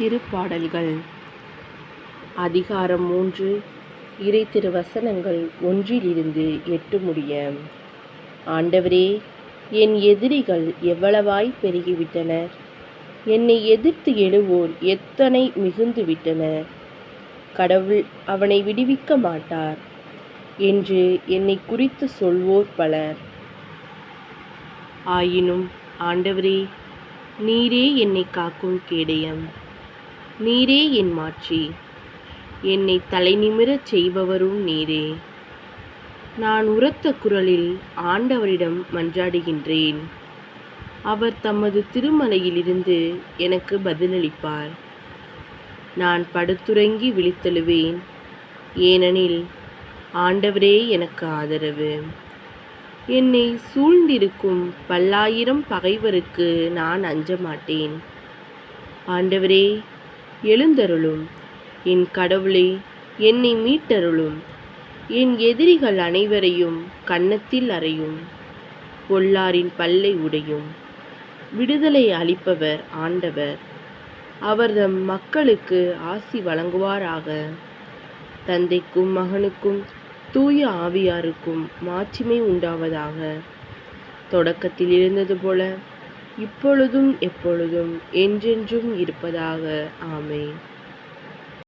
திருப்பாடல்கள் அதிகாரம் 3 இறை திருவசனங்கள் 1-8 முடிய. ஆண்டவரே, என் எதிரிகள் எவ்வளவாய் பெருகிவிட்டனர்! என்னை எதிர்த்து எழுவோர் எத்தனை மிகுந்து விட்டனர்! கடவுள் அவனை விடுவிக்க மாட்டார் என்று என்னை குறித்து சொல்வோர் பலர். ஆயினும் ஆண்டவரே, நீரே என்னை காக்கும் கேடயம். நீரே என் மாட்சி. என்னை தலைநிமிரச் செய்பவரும் நீரே. நான் உரத்த குரலில் ஆண்டவரிடம் மன்றாடுகின்றேன். அவர் தமது திருமலையிலிருந்து எனக்கு பதிலளிப்பார். நான் படுத்துறங்கி விழித்தெழுவேன், ஏனெனில் ஆண்டவரே எனக்கு ஆதரவு. என்னை சூழ்ந்திருக்கும் பல்லாயிரம் பகைவருக்கு நான் அஞ்ச மாட்டேன். ஆண்டவரே, எழுந்தருளும். என் கடவுளே, என்னை மீட்டருளும். என் எதிரிகள் அனைவரையும் கன்னத்தில் அறையும். பொல்லாரின் பல்லை உடையும். விடுதலை அளிப்பவர் ஆண்டவர். அவர் தம் மக்களுக்கு ஆசி வழங்குவாராக. தந்தைக்கும் மகனுக்கும் தூய ஆவியாருக்கும் மாட்சிமை உண்டாவதாக. தொடக்கத்தில் இருந்தது போல இப்பொழுதும் எப்பொழுதும் என்றென்றும் இருப்பதாக. ஆமென்.